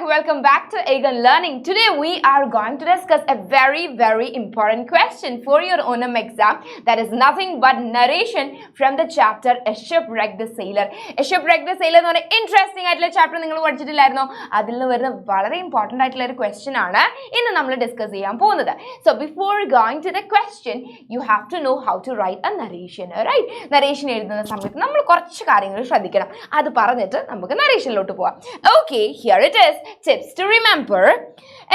welcome back to Eagan Learning. Today we are going to discuss a very important question for your ONM exam. That is nothing but narration from the chapter A Shipwreck the Sailor. A Shipwreck the Sailor is an interesting chapter. That's important question. So before going to the question, you have to know how to write a narration. Right? Narration is okay, here it is. Tips to remember.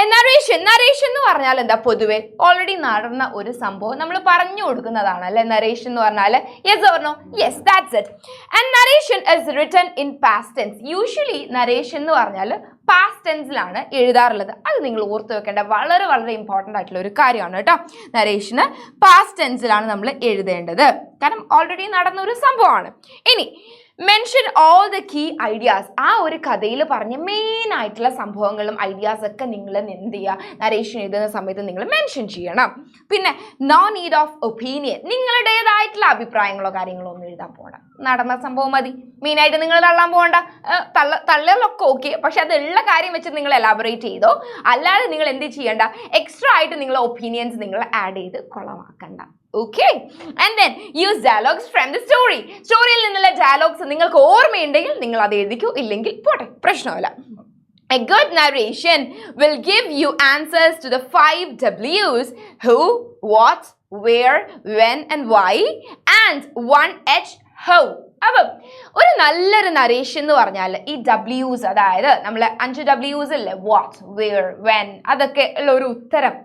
A narration എന്ന് പറഞ്ഞാൽ എന്താ പൊതുവേ already നടന്ന ഒരു സംഭവം നമ്മൾ പറഞ്ഞു കൊടുക്കുന്നതാണ് അല്ലേ narration എന്ന് പറഞ്ഞാൽ yes or no? Yes, that's it. And narration is written in past tense. Usually narration എന്ന് പറഞ്ഞാൽ past tense ലാണ് എഴുതാറുള്ളത്. അത് നിങ്ങൾ ഓർത്തു വെക്കേണ്ട വളരെ ഇമ്പോർട്ടന്റ് ആയിട്ടുള്ള ഒരു കാര്യമാണ് കേട്ടോ. narration past tense ലാണ് നമ്മൾ എഴുതേണ്ടത്. കാരണം ഓൾറെഡി നടന്ന ഒരു സംഭവമാണ്. ഇനി mention all the key ideas. ആ ഒരു കഥയിൽ പറഞ്ഞ മെയിൻ ആയിട്ടുള്ള സംഭവങ്ങളും ഐഡിയാസ് ഒക്കെ നിങ്ങൾ എന്ത് ചെയ്യുക നരേഷൻ എഴുതുന്ന സമയത്ത് നിങ്ങൾ മെൻഷൻ ചെയ്യണം. പിന്നെ നോ നീഡ് ഓഫ് ഒപ്പീനിയൻ, നിങ്ങളുടേതായിട്ടുള്ള അഭിപ്രായങ്ങളോ കാര്യങ്ങളോ ഒന്നും എഴുതാൻ പോകണ്ട. നടന്ന സംഭവം മതി. മെയിനായിട്ട് നിങ്ങൾ തള്ളാൻ പോകണ്ട. തള്ളലൊക്കെ ഓക്കെ, പക്ഷെ അതുള്ള കാര്യം വെച്ച് നിങ്ങൾ എലാബറേറ്റ് ചെയ്തോ. അല്ലാതെ നിങ്ങൾ എന്ത് ചെയ്യണ്ട, എക്സ്ട്രാ ആയിട്ട് നിങ്ങളെ ഒപ്പീനിയൻസ് നിങ്ങൾ ആഡ് ചെയ്ത് കൊളമാക്കണ്ട. Okay, and then use dialogues from the story. സ്റ്റോറിയിൽ നിന്നുള്ള ഡയലോഗ്സ് നിങ്ങൾക്ക് ഓർമ്മയുണ്ടെങ്കിൽ നിങ്ങൾ അത് എഴുതിക്കൂ, ഇല്ലെങ്കിൽ പോട്ടെ, പ്രശ്നമില്ല. A good narration will give you answers to the 5 W's: who, what, where, when and why, and 1H, how. അപ്പം ഒരു നല്ലൊരു നരേഷൻ എന്ന് പറഞ്ഞാൽ ഈ W's, അതായത് നമ്മൾ 5 W's ഇല്ലേ, വാട്ട്, വെയർ, വെൻ, അതൊക്കെ ഉള്ള ഒരു ഉത്തരം,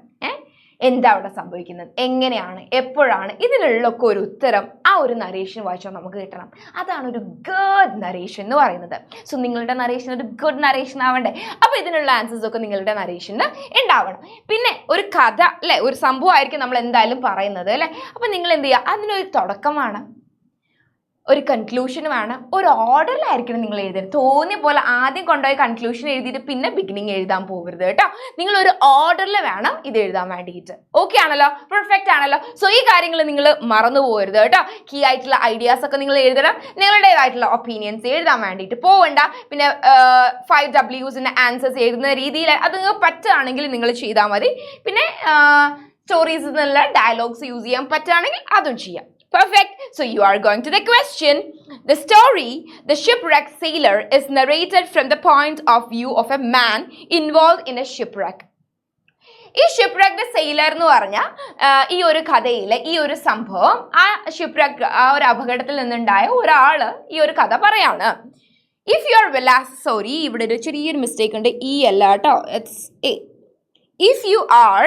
എന്താ അവിടെ സംഭവിക്കുന്നത്, എങ്ങനെയാണ്, എപ്പോഴാണ്, ഇതിനുള്ളൊക്കെ ഒരു ഉത്തരം ആ ഒരു നരേഷൻ വായിച്ചാൽ നമുക്ക് കിട്ടണം. അതാണ് ഒരു ഗുഡ് നരേഷൻ എന്ന് പറയുന്നത്. സോ നിങ്ങളുടെ നരേഷൻ ഒരു ഗുഡ് നരേഷൻ ആവണ്ടേ? അപ്പോൾ ഇതിനുള്ള ആൻസേഴ്സ് ഒക്കെ നിങ്ങളുടെ നരേഷന് ഉണ്ടാവണം. പിന്നെ ഒരു കഥ അല്ലേ, ഒരു സംഭവമായിരിക്കും നമ്മൾ എന്തായാലും പറയുന്നത് അല്ലേ. അപ്പോൾ നിങ്ങൾ എന്ത് ചെയ്യുക, അതിനൊരു തുടക്കം വേണം, ഒരു കൺക്ലൂഷൻ വേണം, ഒരു ഓർഡറിലായിരിക്കണം നിങ്ങൾ എഴുതരുത്. തോന്നിയ പോലെ ആദ്യം കൊണ്ടുപോയി കൺക്ലൂഷൻ എഴുതിയിട്ട് പിന്നെ ബിഗിനിങ് എഴുതാൻ പോകരുത് കേട്ടോ. നിങ്ങളൊരു ഓർഡറിൽ വേണം ഇത് എഴുതാൻ വേണ്ടിയിട്ട്. ഓക്കെ ആണല്ലോ, പെർഫെക്റ്റ് ആണല്ലോ. സോ ഈ കാര്യങ്ങൾ നിങ്ങൾ മറന്നു പോകരുത് കേട്ടോ. കീ ആയിട്ടുള്ള ഐഡിയാസ് ഒക്കെ നിങ്ങൾ എഴുതണം. നിങ്ങളുടേതായിട്ടുള്ള ഒപ്പീനിയൻസ് എഴുതാൻ വേണ്ടിയിട്ട് പോവണ്ട. പിന്നെ 5 W'സിൻ്റെ ആൻസേഴ്സ് എഴുതുന്ന രീതിയിൽ അത് നിങ്ങൾക്ക് പറ്റുകയാണെങ്കിൽ നിങ്ങൾ ചെയ്താൽ മതി. പിന്നെ സ്റ്റോറീസിൽ നിന്നുള്ള ഡയലോഗ്സ് യൂസ് ചെയ്യാൻ പറ്റുകയാണെങ്കിൽ അതും ചെയ്യാം. Perfect. So you are going to the question. The story, The Shipwrecked Sailor, is narrated from the point of view of a man involved in a shipwreck. ഈ ഷിപ്പ്റെക്ക്ഡ് സെയിലർ എന്ന് പറഞ്ഞാൽ ഈ ഒരു കഥയിലെ ഈ ഒരു സംഭവം, ആ ഷിപ്പ്റെക്ക്, ആ ഒരു അപകടത്തിൽ നിന്നുണ്ടായ ഒരാൾ ഈ ഒരു കഥ പറയാണ്. ഇഫ് യു ആർ സോറി, ഇവിടെ ഒരു ചെറിയൊരു മിസ്റ്റേക്ക് ഉണ്ട്, ഈ അല്ല കേട്ടോ, it's A. If you are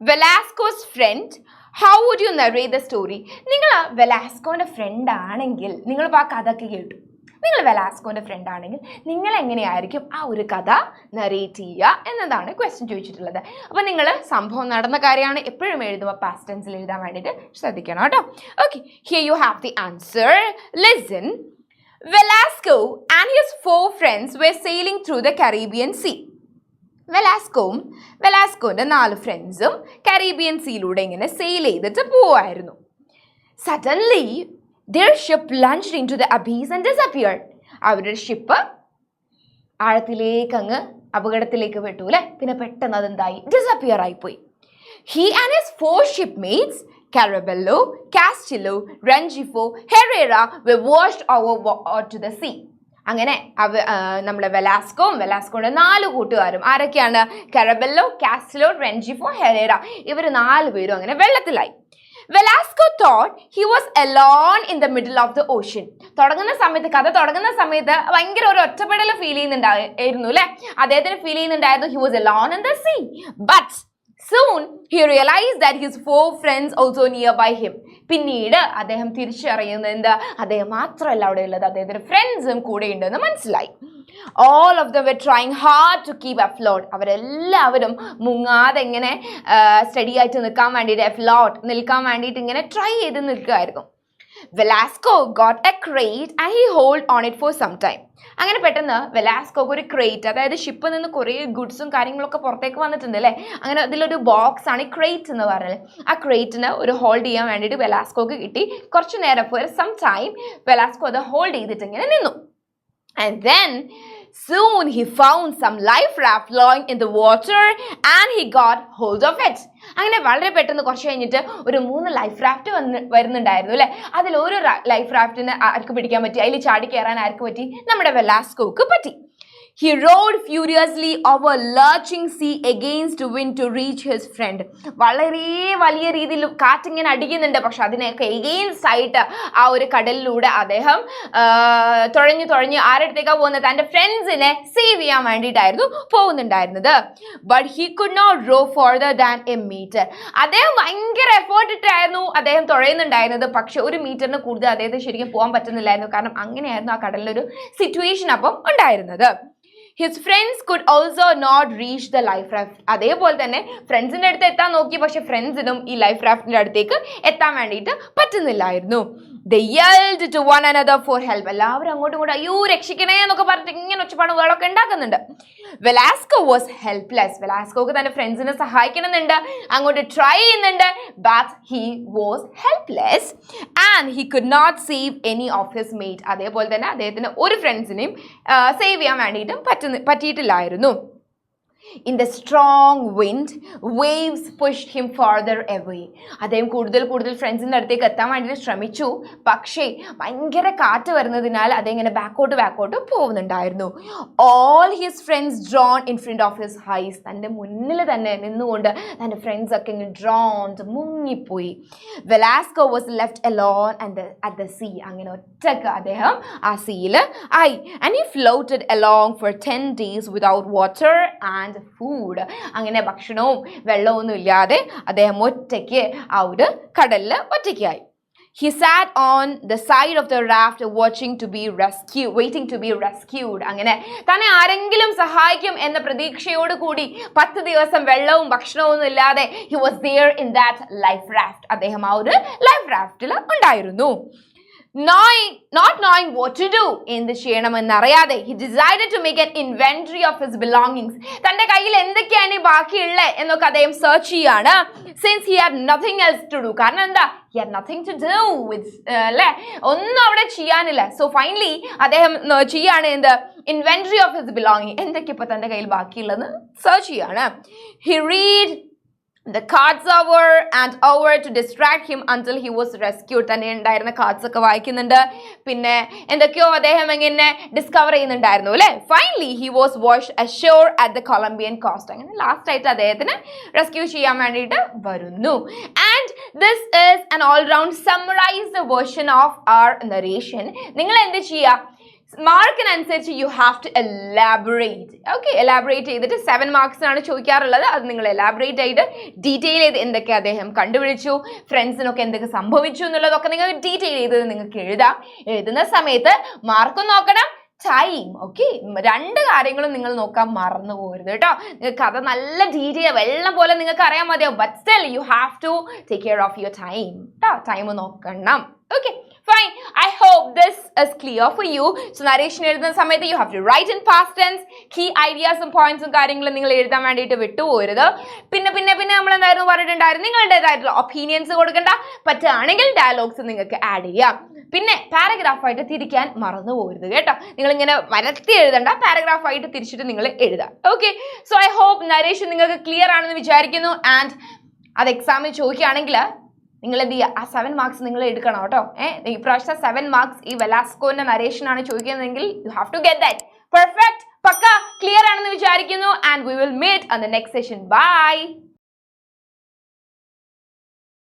Velasco's friend, how would you narrate the story? നിങ്ങൾ വെലാസ്കോൻ്റെ ഫ്രണ്ട് ആണെങ്കിൽ, നിങ്ങളിപ്പോൾ ആ കഥയൊക്കെ കേട്ടു, നിങ്ങൾ വെലാസ്കോൻ്റെ ഫ്രണ്ട് ആണെങ്കിൽ നിങ്ങൾ എങ്ങനെയായിരിക്കും ആ ഒരു കഥ നറേറ്റ് ചെയ്യുക എന്നതാണ് ക്വസ്റ്റ്യൻ ചോദിച്ചിട്ടുള്ളത്. അപ്പോൾ നിങ്ങൾ സംഭവം നടന്ന കാര്യമാണ് എപ്പോഴും എഴുതുമ്പോൾ പാസ്റ്റ് ടെൻസിൽ എഴുതാൻ വേണ്ടിയിട്ട് ശ്രദ്ധിക്കണം കേട്ടോ. Okay, here you have the answer. Listen. Velasco and his 4 friends were sailing through the Caribbean Sea. വെലാസ്കോൻ്റെ 4 ഫ്രണ്ട്സും കരീബിയൻ സീയിലൂടെ ഇങ്ങനെ സെയിൽ ചെയ്തിട്ട് പോവായിരുന്നു. Suddenly their ship plunged into the abyss and disappeared. അവരുടെ ഷിപ്പ് ആഴത്തിലേക്ക് അങ്ങ് അപകടത്തിലേക്ക് പെട്ടു അല്ലേ. പിന്നെ പെട്ടെന്ന് അതെന്തായി, ഡിസപ്പിയർ ആയിപ്പോയി. He and his 4 shipmates, Carabello, Castillo, Rengifo, Herrera, were washed over to the sea. അങ്ങനെ നമ്മുടെ വെലാസ്കോയുടെ 4 കൂട്ടുകാരും ആരൊക്കെയാണ്? കരബെല്ലോ, കാസ്റ്റിലോ, റെൻജിഫോ, ഹെറേറ. ഇവർ 4 പേരും അങ്ങനെ വെള്ളത്തിലായി. Velasco thought he was alone in the middle of the ocean. കഥ തുടങ്ങുന്ന സമയത്ത് ഭയങ്കര ഒരു ഒറ്റപ്പെടൽ ഫീൽ ചെയ്യുന്നുണ്ടായിരുന്നു അല്ലേ. അദ്ദേഹത്തിന് ഫീൽ ചെയ്യുന്നുണ്ടായിരുന്നു he was alone in the sea. But soon he realized that his 4 friends also nearby him. പിന്നീട് അദ്ദേഹം തിരിച്ചറിയുന്നത് എന്താ, അദ്ദേഹം മാത്രമല്ല അവിടെ ഉള്ളത്, അദ്ദേഹത്തിന്റെ ഫ്രണ്ട്സും കൂടെ ഉണ്ടെന്ന് മനസ്സിലായി. All of them were trying hard to keep afloat. അവരെല്ലാവരും മുങ്ങാതെ ഇങ്ങനെ സ്റ്റഡി ആയിട്ട് നിൽക്കാൻ വേണ്ടിയിട്ട് ഇങ്ങനെ ട്രൈ ചെയ്ത് നിൽക്കുകയായിരുന്നു. Velasco got a crate and he held on it for some time. അങ്ങനെ പെട്ടെന്ന് വെലാസ്കോക്ക് ഒരു ക്രേറ്റ്, അതായത് ഷിപ്പിൽ നിന്ന് കുറേ ഗുഡ്സും കാര്യങ്ങളൊക്കെ പുറത്തേക്ക് വന്നിട്ടുണ്ട് അല്ലേ. അങ്ങനെ അതിലൊരു ബോക്സ് ആണ് ഈ ക്രേറ്റ് എന്ന് പറഞ്ഞത്. ആ ക്രേറ്റിന് ഒരു ഹോൾഡ് ചെയ്യാൻ വേണ്ടിയിട്ട് വെലാസ്കോക്ക് കിട്ടി. കുറച്ചു നേരം ഫോർ സം ടൈം വെലാസ്കോ അത് ഹോൾഡ് ചെയ്തിട്ട് ഇങ്ങനെ നിന്നു. And then soon he found some life raft lying in the water and he got hold of it. അങ്ങനെ വളരെ പെട്ടെന്ന് കുറച്ച് കഴിഞ്ഞിട്ട് ഒരു 3 ലൈഫ് റാഫ്റ്റ് വരുന്നുണ്ടായിരുന്നു അല്ലെ. അതിൽ ഒരു ലൈഫ് റാഫ്റ്റിന് ആർക്ക് പിടിക്കാൻ പറ്റി, അതിൽ ചാടി കയറാൻ ആർക്ക് പറ്റി, നമ്മുടെ വെലാസ്കോക്ക് പറ്റി. He rowed furiously over lurching sea against wind to reach his friend. വളരെ വലിയ രീതിയിൽ കാറ്റിങ്ങനെ അടിക്കുന്നുണ്ട്, പക്ഷെ അതിനെയൊക്കെ എഗെയിൻസ്റ്റ് ആയിട്ട് ആ ഒരു കടലിലൂടെ അദ്ദേഹം തുഴഞ്ഞ് ആരടുത്തേക്കാ പോകുന്നത്, തൻ്റെ ഫ്രണ്ട്സിനെ സേവ് ചെയ്യാൻ വേണ്ടിയിട്ടായിരുന്നു പോകുന്നുണ്ടായിരുന്നത്. But he could not row farther than a metre. അദ്ദേഹം ഭയങ്കര എഫേർട്ട് ഇട്ടായിരുന്നു അദ്ദേഹം തുഴയുന്നുണ്ടായിരുന്നത്, പക്ഷെ 1 മീറ്ററിന് കൂടുതൽ അദ്ദേഹത്തിന് ശരിക്കും പോകാൻ പറ്റുന്നില്ലായിരുന്നു. കാരണം അങ്ങനെയായിരുന്നു ആ കടലിലൊരു സിറ്റുവേഷൻ അപ്പം ഉണ്ടായിരുന്നത്. His friends could also not reach the life raft. അതേപോലെ തന്നെ ഫ്രണ്ട്സിന്റെ അടുത്ത് എത്താൻ നോക്കി, പക്ഷെ ഫ്രണ്ട്സിനും ഈ ലൈഫ് റാഫ്റ്റിന്റെ അടുത്തേക്ക് എത്താൻ വേണ്ടിയിട്ട് പറ്റുന്നില്ലായിരുന്നു. They yelled to one another for help. എല്ലാവരും അങ്ങോട്ടും ഇങ്ങോട്ടും അയ്യോ രക്ഷിക്കണേ എന്നൊക്കെ പറഞ്ഞിട്ട് ഇങ്ങനെ ഒച്ചപ്പാടും വേളൊക്കെ ഉണ്ടാക്കുന്നുണ്ട്. Velasco was helpless. വെലാസ്കോക്ക് തന്റെ ഫ്രണ്ട്സിനെ സഹായിക്കണമെന്നുണ്ട്, അങ്ങോട്ട് ട്രൈ ചെയ്യുന്നുണ്ട്, but he was helpless and he could not save any of his mate. അതേപോലെ തന്നെ അദ്ദേഹത്തിന് ഒരു ഫ്രണ്ട്സിനെയും സേവ് ചെയ്യാൻ വേണ്ടിയിട്ടും പറ്റിയിട്ടില്ലായിരുന്നു. In the strong wind, waves pushed him farther away. അദ്ദേഹം കൂടുതൽ ഫ്രണ്ട്സിൻ്റെ അടുത്തേക്ക് എത്താൻ വേണ്ടിയിട്ട് ശ്രമിച്ചു, പക്ഷേ ഭയങ്കര കാറ്റ് വരുന്നതിനാൽ അദ്ദേഹം ഇങ്ങനെ ബാക്കോട്ട് പോകുന്നുണ്ടായിരുന്നു. All his friends drawn in front of his eyes. തൻ്റെ മുന്നിൽ തന്നെ നിന്നുകൊണ്ട് തൻ്റെ ഫ്രണ്ട്സ് ഒക്കെ ഇങ്ങനെ മുങ്ങിപ്പോയി. Velasco was left alone at the sea. അങ്ങനെ ഒറ്റക്ക് അദ്ദേഹം ആ സീയിൽ ആയി. And he floated along for 10 days without water and food. അങ്ങനെ ഭക്ഷണവും വെള്ളമൊന്നും ഇല്ലാതെ അദ്ദേഹം ഒറ്റയ്ക്ക് ആ ഒരു കടലിൽ ഒറ്റയ്ക്കായി. He sat on the side of the raft waiting to be rescued. അങ്ങനെ തന്നെ ആരെങ്കിലും സഹായിക്കും എന്ന പ്രതീക്ഷയോട് കൂടി 10 ദിവസം വെള്ളവും ഭക്ഷണവും ഒന്നും ഇല്ലാതെ he was there in that life raft. അദ്ദേഹം ആ ഒരു ലൈഫ് റാഫ്റ്റിൽ ഉണ്ടായിരുന്നു. Not knowing what to do, എന്ത് ചെയ്യണമെന്നറിയാതെ he decided to make an inventory of his belongings. തൻ്റെ കയ്യിൽ എന്തൊക്കെയാണ് ബാക്കിയുള്ളത് എന്നൊക്കെ അദ്ദേഹം സെർച്ച് ചെയ്യാണ്. Since he had nothing else to do. കാരണം എന്താ, he had nothing to do with അല്ലേ, ഒന്നും അവിടെ ചെയ്യാനില്ല. So finally അദ്ദേഹം ചെയ്യാണ് എന്ത്, inventory of his belongings. എന്തൊക്കെ ഇപ്പൊ തൻ്റെ കയ്യിൽ ബാക്കിയുള്ളതെന്ന് സെർച്ച് ചെയ്യാണ്. He read the cards over to distract him until he was rescued. തന്നെ ഉണ്ടായിരുന്ന കാർഡ്സ് ഒക്കെ വായിക്കുന്നുണ്ട്, പിന്നെ എന്തൊക്കെയോ അദ്ദേഹം ഇങ്ങനെ ഡിസ്കവർ ചെയ്യുന്നുണ്ടായിരുന്നു അല്ലെ. Finally he was washed ashore at the Colombian coast. അങ്ങനെ ലാസ്റ്റ് ആയിട്ട് അദ്ദേഹത്തിന് റെസ്ക്യൂ ചെയ്യാൻ വേണ്ടിയിട്ട് വരുന്നു. And this is an all round summarized version of our narration. നിങ്ങൾ എന്ത് ചെയ്യുക, മാർക്കിനനുസരിച്ച് you have to elaborate. Okay, elaborate ചെയ്തിട്ട് 7 മാർക്സിനാണ് ചോദിക്കാറുള്ളത്. അത് നിങ്ങൾ എലാബറേറ്റ് ചെയ്ത് ഡീറ്റെയിൽ ചെയ്ത് എന്തൊക്കെ അദ്ദേഹം കണ്ടുപിടിച്ചു, ഫ്രണ്ട്സിനൊക്കെ എന്തൊക്കെ സംഭവിച്ചു എന്നുള്ളതൊക്കെ നിങ്ങൾ ഡീറ്റെയിൽ ചെയ്ത് നിങ്ങൾക്ക് എഴുതാം. എഴുതുന്ന സമയത്ത് മാർക്കും നോക്കണം, ടൈം. ഓക്കെ, 2 കാര്യങ്ങളും നിങ്ങൾ നോക്കാൻ മറന്നു പോകരുത് കേട്ടോ. കഥ നല്ല ഡീറ്റെയിൽ വെള്ളം പോലെ നിങ്ങൾക്ക് അറിയാൻ മതിയാവും, but still you have to take care of your time കേട്ടോ. ടൈം നോക്കണം. Okay, fine. I hope this is clear for you. So narration എഴുതുന്ന സമയത്ത് you have to write in past tense. Key ideas and points കാര്യങ്ങളും നിങ്ങൾ എഴുതാൻ വേണ്ടിയിട്ട് വിട്ടുപോകരുത്. പിന്നെ നമ്മൾ എന്തായിരുന്നു പറഞ്ഞിട്ടുണ്ടായിരുന്നു, നിങ്ങളുടേതായിട്ടുള്ള ഒപ്പീനിയൻസ് കൊടുക്കണ്ട, പറ്റുകയാണെങ്കിൽ ഡയലോഗ്സ് നിങ്ങൾക്ക് ആഡ് ചെയ്യാം. പിന്നെ പാരഗ്രാഫായിട്ട് തിരിക്കാൻ മറന്നു പോകരുത് കേട്ടോ. നിങ്ങളിങ്ങനെ വരത്തി എഴുതണ്ട, പാരഗ്രാഫായിട്ട് തിരിച്ചിട്ട് നിങ്ങൾ എഴുതാം. Okay, so I hope narration നിങ്ങൾക്ക് ക്ലിയർ ആണെന്ന് വിചാരിക്കുന്നു. ആൻഡ് അത് എക്സാമിൽ ചോദിക്കുകയാണെങ്കിൽ നിങ്ങൾ എന്ത് ചെയ്യുക, ആ 7 മാർക്സ് നിങ്ങൾ എടുക്കണം കേട്ടോ. ഈ പ്രാവശ്യത്തെ 7 മാർക്സ് ഈ വെലാസ്കോന്റെ നരേഷൻ ആണ് ചോദിക്കുന്നതെങ്കിൽ you have to get that. Perfect, പക്ക ക്ലിയർ ആണെന്ന് വിചാരിക്കുന്നു. And we will meet on the next session. By.